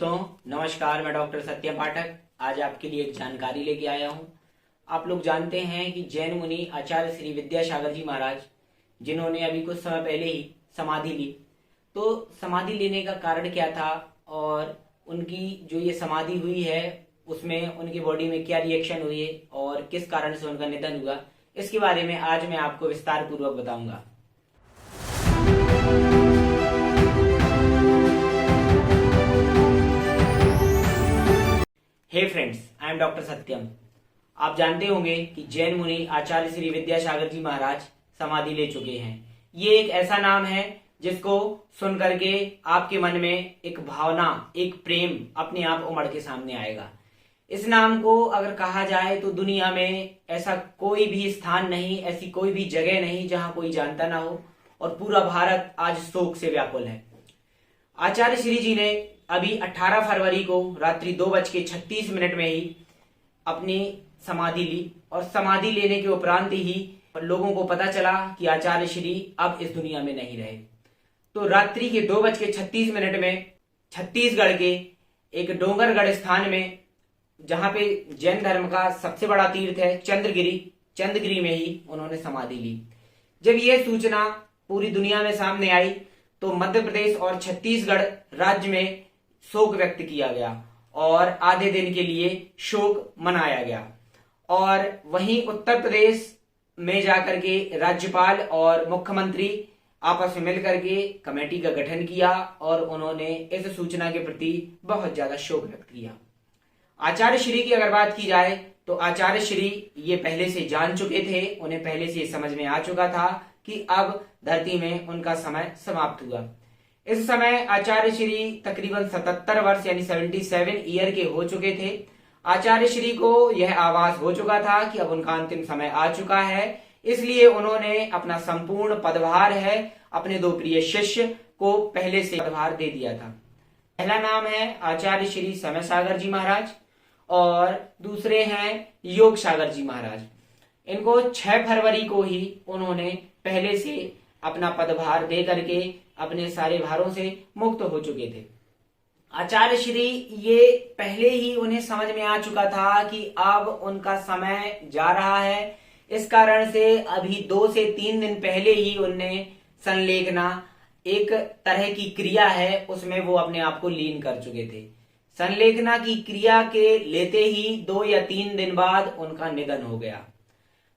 दोस्तों, नमस्कार। मैं डॉक्टर सत्यम पाठक आज आपके लिए एक जानकारी लेके आया हूँ। आप लोग जानते हैं कि जैन मुनि आचार्य श्री विद्यासागर जी महाराज, जिन्होंने अभी कुछ समय पहले ही समाधि ली, तो समाधि लेने का कारण क्या था और उनकी जो ये समाधि हुई है उसमें उनकी बॉडी में क्या रिएक्शन हुई है और किस कारण से उनका निधन हुआ, इसके बारे में आज मैं आपको विस्तार पूर्वक बताऊंगा। Hey friends, I am doctor Satyam. आप जानते होंगे कि जैन मुनि आचार्य श्री विद्यासागर जी महाराज समाधि ले चुके हैं। ये एक ऐसा नाम है जिसको सुन करके आपके मन में एक भावना, एक प्रेम अपने आप उमड़ के सामने आएगा। इस नाम को अगर कहा जाए तो दुनिया में ऐसा कोई भी स्थान नहीं, ऐसी कोई भी जगह नहीं जहां कोई जानता ना हो, और पूरा भारत आज शोक से व्याकुल है। आचार्य श्री जी ने अभी 18 फरवरी को रात्रि 2:36 में ही अपनी समाधि ली, और समाधि लेने के उपरांत ही लोगों को पता चला कि आचार्य श्री अब इस दुनिया में नहीं रहे। तो रात्रि के 2:36 में छत्तीसगढ़ के एक डोंगरगढ़ स्थान में, जहां पे जैन धर्म का सबसे बड़ा तीर्थ है चंद्रगिरी में ही उन्होंने समाधि ली। जब यह सूचना पूरी दुनिया में सामने आई तो मध्य प्रदेश और छत्तीसगढ़ राज्य में शोक व्यक्त किया गया और आधे दिन के लिए शोक मनाया गया। और वहीं उत्तर प्रदेश में जाकर के राज्यपाल और मुख्यमंत्री आपस में मिलकर के कमेटी का गठन किया और उन्होंने इस सूचना के प्रति बहुत ज्यादा शोक व्यक्त किया। आचार्य श्री की अगर बात की जाए तो आचार्य श्री ये पहले से जान चुके थे, उन्हें पहले से समझ में आ चुका था कि अब धरती में उनका समय समाप्त हुआ। इस समय आचार्य श्री तकरीबन 77 वर्ष यानी 77 ईयर के हो चुके थे। आचार्य श्री को यह आभास हो चुका था कि अब उनका अंतिम समय आ चुका है, इसलिए उन्होंने अपना संपूर्ण पदभार है अपने दो प्रिय शिष्य को पहले से पदभार दे दिया था। पहला नाम है आचार्य श्री समय सागर जी महाराज और दूसरे हैं योग सागर जी महाराज। इनको 6 फरवरी को ही उन्होंने पहले से अपना पदभार दे करके अपने सारे भारों से मुक्त हो चुके थे। आचार्य श्री ये पहले ही उन्हें समझ में आ चुका था कि अब उनका समय जा रहा है। इस कारण से अभी 2 से 3 दिन पहले ही उनने संलेखना, एक तरह की क्रिया है, उसमें वो अपने आप को लीन कर चुके थे। संलेखना की क्रिया के लेते ही 2 या 3 दिन बाद उनका निधन हो गया।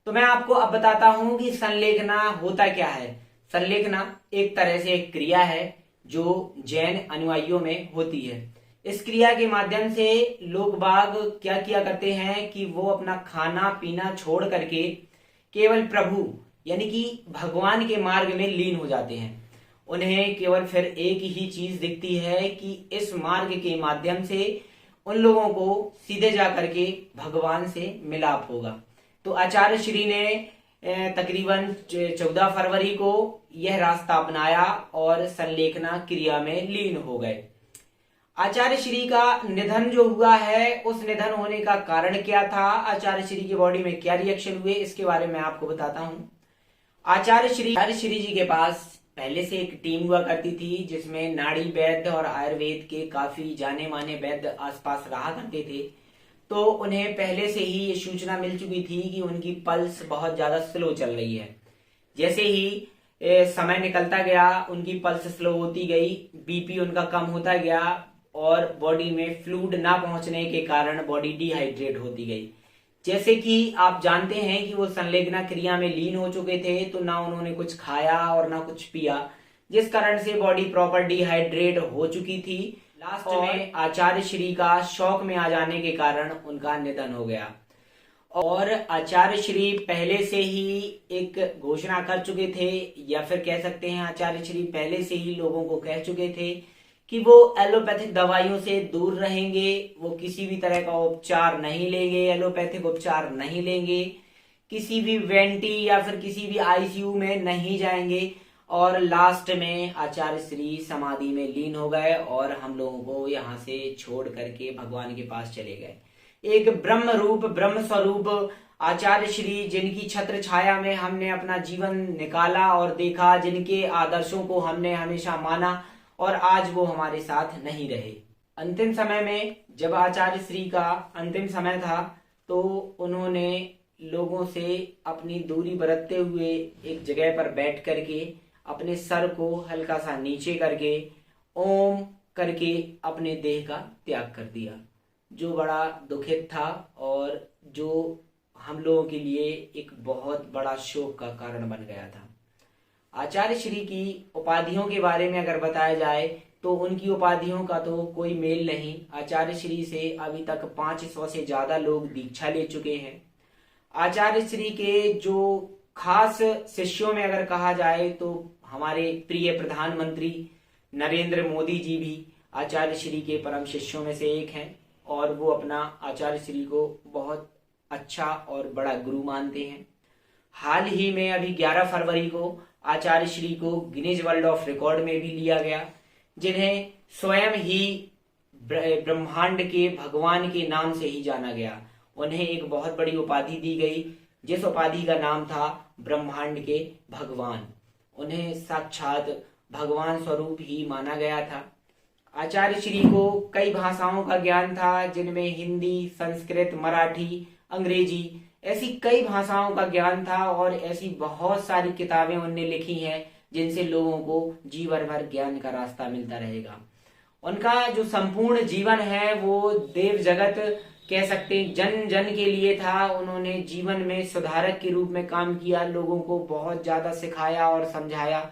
तो मैं आपको अब बताता हूं कि संलेखना होता क्या है। संलेखना एक तरह से एक क्रिया है जो जैन अनुयायियों में होती है। इस क्रिया के माध्यम से लोग बाग क्या किया करते हैं कि वो अपना खाना पीना छोड़ करके केवल प्रभु यानी कि भगवान के मार्ग में लीन हो जाते हैं। उन्हें केवल फिर एक ही चीज दिखती है कि इस मार्ग के माध्यम से उन लोगों को सीधे जा करके भगवान से मिलाप होगा। तो आचार्य श्री ने तकरीबन 14 फरवरी को यह रास्ता अपनाया और संलेखना क्रिया में लीन हो गए। आचार्य श्री का निधन जो हुआ है, उस निधन होने का कारण क्या था, आचार्य श्री की बॉडी में क्या रिएक्शन हुए, इसके बारे में आपको बताता हूं। आचार्य श्री जी के पास पहले से एक टीम हुआ करती थी जिसमें नाड़ी वैद्य और आयुर्वेद के काफी जाने माने वैद्य आसपास रहा करते थे। तो उन्हें पहले से ही ये सूचना मिल चुकी थी कि उनकी पल्स बहुत ज्यादा स्लो चल रही है। जैसे ही समय निकलता गया उनकी पल्स स्लो होती गई, बीपी उनका कम होता गया और बॉडी में फ्लूइड ना पहुंचने के कारण बॉडी डिहाइड्रेट होती गई। जैसे कि आप जानते हैं कि वो संलेखना क्रिया में लीन हो चुके थे, तो ना उन्होंने कुछ खाया और ना कुछ पिया, जिस कारण से बॉडी प्रॉपर डिहाइड्रेट हो चुकी थी। लास्ट में आचार्य श्री का शौक में आ जाने के कारण उनका निधन हो गया। और आचार्य श्री पहले से ही एक घोषणा कर चुके थे, या फिर कह सकते हैं आचार्य श्री पहले से ही लोगों को कह चुके थे कि वो एलोपैथिक दवाइयों से दूर रहेंगे, वो किसी भी तरह का उपचार नहीं लेंगे, एलोपैथिक उपचार नहीं लेंगे, किसी भी वेंटी या फिर किसी भी आईसीयू में नहीं जाएंगे। और लास्ट में आचार्य श्री समाधि में लीन हो गए और हम लोगों को यहाँ से छोड़ करके भगवान के पास चले गए। एक ब्रह्म रूप, ब्रह्म स्वरूप आचार्य श्री, जिनकी छत्र छाया में हमने अपना जीवन निकाला और देखा, जिनके आदर्शों को हमने हमेशा माना, और आज वो हमारे साथ नहीं रहे। अंतिम समय में जब आचार्य श्री का अंतिम समय था तो उन्होंने लोगों से अपनी दूरी बरतते हुए एक जगह पर बैठ करके अपने सर को हल्का सा नीचे करके ओम करके अपने देह का त्याग कर दिया, जो बड़ा दुखित था और जो हम लोगों के लिए एक बहुत बड़ा शोक का कारण बन गया था। आचार्य श्री की उपाधियों के बारे में अगर बताया जाए तो उनकी उपाधियों का तो कोई मेल नहीं। आचार्य श्री से अभी तक 500 से ज्यादा लोग दीक्षा ले चुके हैं। आचार्य श्री के जो खास शिष्यों में अगर कहा जाए तो हमारे प्रिय प्रधानमंत्री नरेंद्र मोदी जी भी आचार्य श्री के परम शिष्यों में से एक हैं और वो अपना आचार्य श्री को बहुत अच्छा और बड़ा गुरु मानते हैं। हाल ही में अभी 11 फरवरी को आचार्य श्री को गिनीज वर्ल्ड ऑफ रिकॉर्ड में भी लिया गया, जिन्हें स्वयं ही ब्रह्मांड के भगवान के नाम से ही जाना गया। उन्हें एक बहुत बड़ी उपाधि दी गई जिस उपाधि का नाम था ब्रह्मांड के भगवान। उन्हें साक्षात भगवान स्वरूप ही माना गया था। आचार्य श्री को कई भाषाओं का ज्ञान था, जिनमें हिंदी, संस्कृत, मराठी, अंग्रेजी ऐसी कई भाषाओं का ज्ञान था और ऐसी बहुत सारी किताबें उन्होंने लिखी हैं जिनसे लोगों को जीवन भर ज्ञान का रास्ता मिलता रहेगा। उनका जो संपूर्ण जीवन है वो देव जगत कह सकते हैं, जन जन के लिए था। उन्होंने जीवन में सुधारक के रूप में काम किया, लोगों को बहुत ज्यादा सिखाया और समझाया,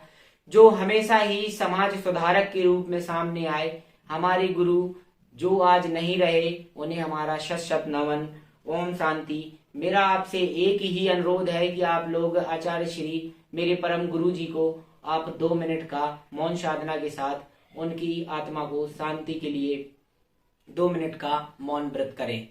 जो हमेशा ही समाज सुधारक के रूप में सामने आए। हमारे गुरु जो आज नहीं रहे उन्हें हमारा शत शत नमन। ओम शांति। मेरा आपसे एक ही अनुरोध है कि आप लोग आचार्य श्री मेरे परम गुरु जी को आप 2 मिनट का मौन साधना के साथ उनकी आत्मा को शांति के लिए 2 मिनट का मौन व्रत करें।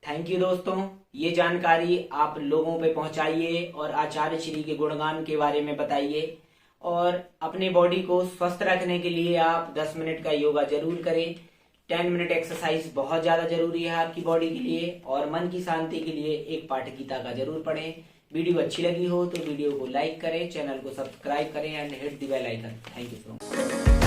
थैंक यू दोस्तों, ये जानकारी आप लोगों पे पहुंचाइए और आचार्य श्री के गुणगान के बारे में बताइए और अपने बॉडी को स्वस्थ रखने के लिए आप 10 मिनट का योगा जरूर करें। 10 मिनट एक्सरसाइज बहुत ज्यादा जरूरी है आपकी बॉडी के लिए और मन की शांति के लिए एक पाठ गीता का जरूर पढ़ें। वीडियो अच्छी लगी हो तो वीडियो को लाइक करें, चैनल को सब्सक्राइब करें and hit the bell icon. Thank you so much.